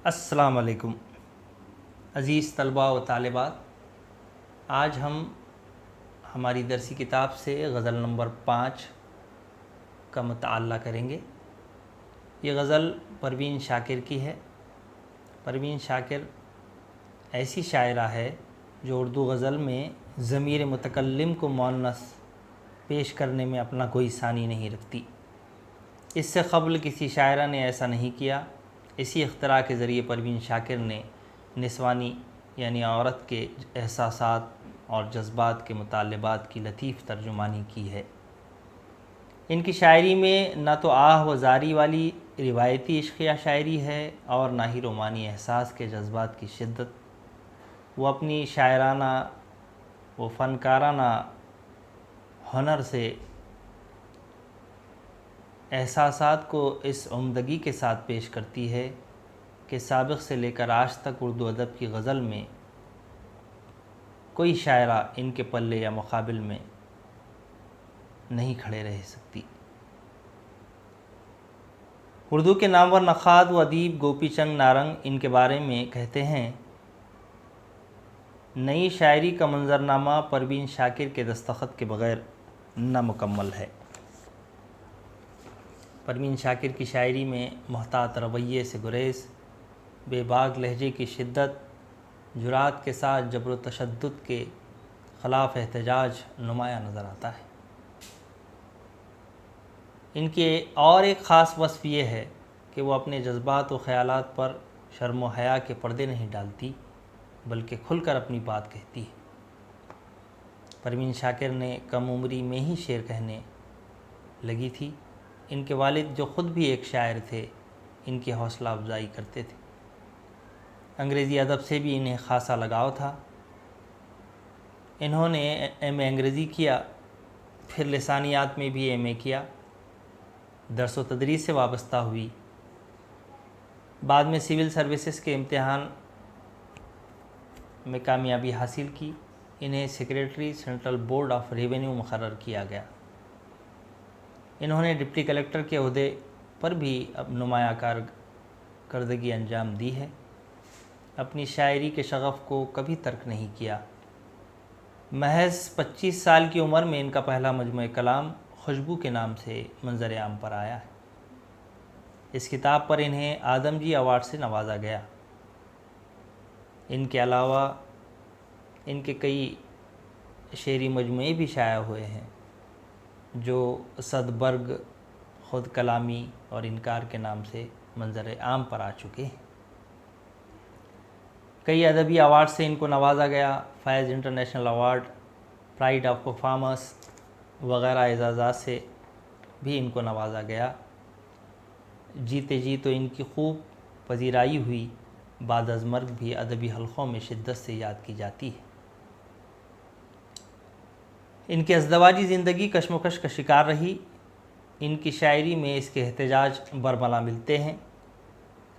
السلام علیکم عزیز طلباء و طالبات، آج ہم ہماری درسی کتاب سے غزل نمبر 5 کا مطالعہ کریں گے۔ یہ غزل پروین شاکر کی ہے۔ پروین شاکر ایسی شاعرہ ہے جو اردو غزل میں ضمیر متکلم کو مؤنث پیش کرنے میں اپنا کوئی ثانی نہیں رکھتی۔ اس سے قبل کسی شاعرہ نے ایسا نہیں کیا۔ اسی اختراع کے ذریعے پروین شاکر نے نسوانی یعنی عورت کے احساسات اور جذبات کے مطالبات کی لطیف ترجمانی کی ہے۔ ان کی شاعری میں نہ تو آہ و زاری والی روایتی عشقیہ شاعری ہے اور نہ ہی رومانی احساس کے جذبات کی شدت۔ وہ اپنی شاعرانہ و فنکارانہ ہنر سے احساسات کو اس عمدگی کے ساتھ پیش کرتی ہے کہ سابق سے لے کر آج تک اردو ادب کی غزل میں کوئی شاعرہ ان کے پلے یا مقابل میں نہیں کھڑے رہ سکتی۔ اردو کے نامور نقاد و ادیب گوپی چند نارنگ ان کے بارے میں کہتے ہیں، نئی شاعری کا منظرنامہ پروین شاکر کے دستخط کے بغیر نامکمل ہے۔ پروین شاکر کی شاعری میں محتاط رویے سے گریز، بے باک لہجے کی شدت، جرأت کے ساتھ جبر و تشدد کے خلاف احتجاج نمایاں نظر آتا ہے۔ ان کی اور ایک خاص وصف یہ ہے کہ وہ اپنے جذبات و خیالات پر شرم و حیا کے پردے نہیں ڈالتی، بلکہ کھل کر اپنی بات کہتی ہے۔ پروین شاکر نے کم عمری میں ہی شعر کہنے لگی تھی۔ ان کے والد جو خود بھی ایک شاعر تھے، ان کی حوصلہ افزائی کرتے تھے۔ انگریزی ادب سے بھی انہیں خاصا لگاؤ تھا۔ انہوں نے ایم اے انگریزی کیا، پھر لسانیات میں بھی ایم اے کیا، درس و تدریس سے وابستہ ہوئی۔ بعد میں سول سروسز کے امتحان میں کامیابی حاصل کی۔ انہیں secretary central board of revenue مقرر کیا گیا۔ انہوں نے ڈپٹی کلیکٹر کے عہدے پر بھی اب نمایاں کارکردگی انجام دی ہے۔ اپنی شاعری کے شغف کو کبھی ترک نہیں کیا۔ محض 25 سال کی عمر میں ان کا پہلا مجموعہ کلام خوشبو کے نام سے منظر عام پر آیا ہے۔ اس کتاب پر انہیں آدم جی ایوارڈ سے نوازا گیا۔ ان کے علاوہ ان کے کئی شعری مجموعے بھی شائع ہوئے ہیں جو صدبرگ، خود کلامی اور انکار کے نام سے منظر عام پر آ چکے ہیں۔ کئی ادبی ایوارڈ سے ان کو نوازا گیا۔ Faiz international award, pride of performers وغیرہ اعزازات سے بھی ان کو نوازا گیا۔ جیتے جی تو ان کی خوب پذیرائی ہوئی، بعد از مرگ بھی ادبی حلقوں میں شدت سے یاد کی جاتی ہے۔ ان کی ازدواجی زندگی کشمکش کا شکار رہی۔ ان کی شاعری میں اس کے احتجاج برملا ملتے ہیں،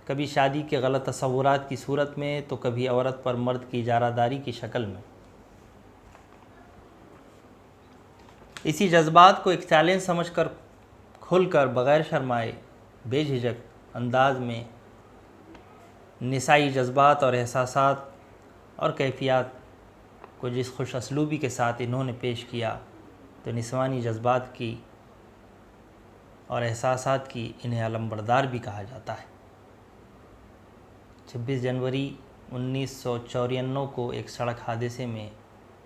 کبھی شادی کے غلط تصورات کی صورت میں تو کبھی عورت پر مرد کی اجارہ داری کی شکل میں۔ اسی جذبات کو ایک چیلنج سمجھ کر کھل کر بغیر شرمائے بے جھجک انداز میں نسائی جذبات اور احساسات اور کیفیات کو جس خوش اسلوبی کے ساتھ انہوں نے پیش کیا تو نسوانی جذبات کی اور احساسات کی انہیں علمبردار بھی کہا جاتا ہے۔ 26 جنوری 1994 کو ایک سڑک حادثے میں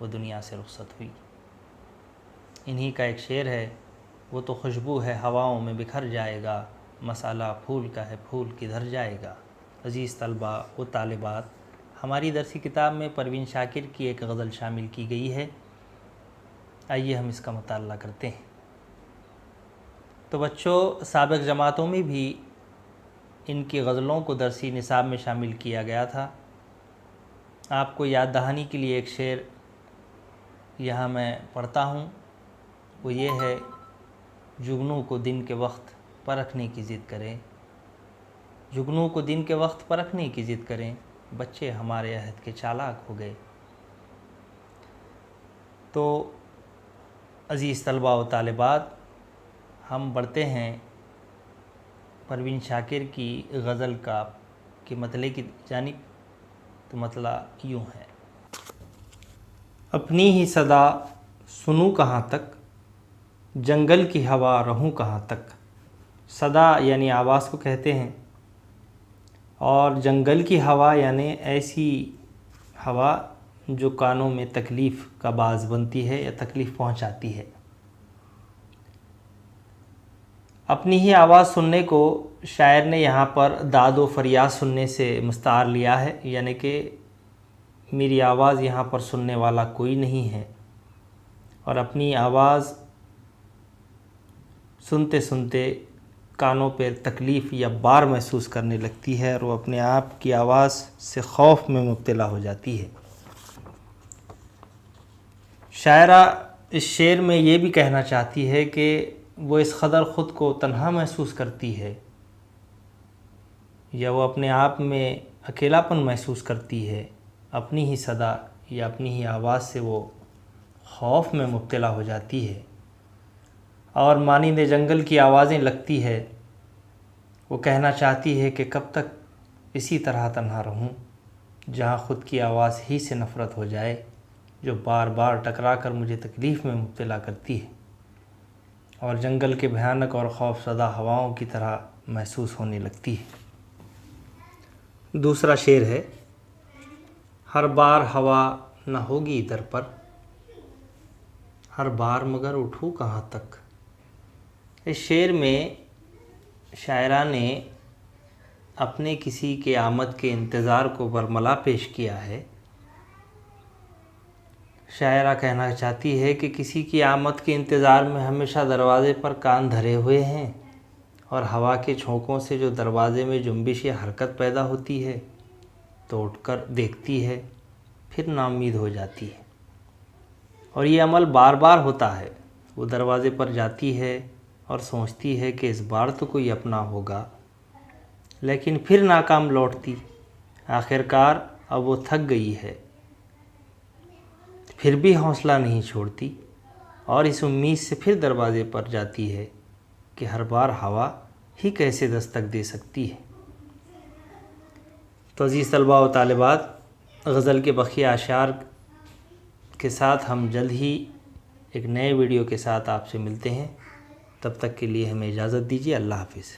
وہ دنیا سے رخصت ہوئی۔ انہی کا ایک شعر ہے، وہ تو خوشبو ہے ہواؤں میں بکھر جائے گا، مسئلہ پھول کا ہے پھول کدھر جائے گا۔ عزیز طلباء و طالبات، ہماری درسی کتاب میں پروین شاکر کی ایک غزل شامل کی گئی ہے۔ آئیے ہم اس کا مطالعہ کرتے ہیں۔ تو بچوں، سابق جماعتوں میں بھی ان کی غزلوں کو درسی نصاب میں شامل کیا گیا تھا۔ آپ کو یاد دہانی کے لیے ایک شعر یہاں میں پڑھتا ہوں، وہ یہ ہے، جگنو کو دن کے وقت پرکھنے کی ضد کریں، جگنو کو دن کے وقت پرکھنے کی ضد کریں، بچے ہمارے عہد کے چالاک ہو گئے۔ تو عزیز طلباء و طالبات، ہم بڑھتے ہیں پروین شاکر کی غزل کہ مطلع کی جانب، تو مطلع یوں ہے: اپنی ہی صدا سنوں کہاں تک، جنگل کی ہوا رہوں کہاں تک۔ صدا یعنی آواز کو کہتے ہیں، اور جنگل کی ہوا یعنی ایسی ہوا جو کانوں میں تکلیف کا باعث بنتی ہے یا تکلیف پہنچاتی ہے۔ اپنی ہی آواز سننے کو شاعر نے یہاں پر داد و فریاد سننے سے مستعار لیا ہے، یعنی کہ میری آواز یہاں پر سننے والا کوئی نہیں ہے، اور اپنی آواز سنتے سنتے کانوں پہ تکلیف یا بار محسوس کرنے لگتی ہے، اور وہ اپنے آپ کی آواز سے خوف میں مبتلا ہو جاتی ہے۔ شاعرہ اس شعر میں یہ بھی کہنا چاہتی ہے کہ وہ اس قدر خود کو تنہا محسوس کرتی ہے، یا وہ اپنے آپ میں اکیلا پن محسوس کرتی ہے، اپنی ہی صدا یا اپنی ہی آواز سے وہ خوف میں مبتلا ہو جاتی ہے، اور مانند جنگل کی آوازیں لگتی ہے۔ وہ کہنا چاہتی ہے کہ کب تک اسی طرح تنہا رہوں، جہاں خود کی آواز ہی سے نفرت ہو جائے، جو بار بار ٹکرا کر مجھے تکلیف میں مبتلا کرتی ہے، اور جنگل کے بھیانک اور خوف زدہ ہواؤں کی طرح محسوس ہونے لگتی ہے۔ دوسرا شعر ہے: ہر بار ہوا نہ ہوگی در پر، ہر بار مگر اٹھوں کہاں تک۔ اس شعر میں شاعرہ نے اپنے کسی کے آمد کے انتظار کو برملا پیش کیا ہے۔ شاعرہ کہنا چاہتی ہے کہ کسی کی آمد کے انتظار میں ہمیشہ دروازے پر کان دھرے ہوئے ہیں، اور ہوا کے جھونکوں سے جو دروازے میں جنبش یا حرکت پیدا ہوتی ہے تو اٹھ کر دیکھتی ہے، پھر نا امید ہو جاتی ہے، اور یہ عمل بار بار ہوتا ہے۔ وہ دروازے پر جاتی ہے اور سوچتی ہے کہ اس بار تو کوئی اپنا ہوگا، لیکن پھر ناکام لوٹتی۔ آخرکار اب وہ تھک گئی ہے، پھر بھی حوصلہ نہیں چھوڑتی، اور اس امید سے پھر دروازے پر جاتی ہے کہ ہر بار ہوا ہی کیسے دستک دے سکتی ہے۔ تو عزیز طلباء و طالبات، غزل کے بقیہ اشعار کے ساتھ ہم جلد ہی ایک نئے ویڈیو کے ساتھ آپ سے ملتے ہیں۔ تب تک کے لیے ہمیں اجازت دیجیے۔ اللہ حافظ۔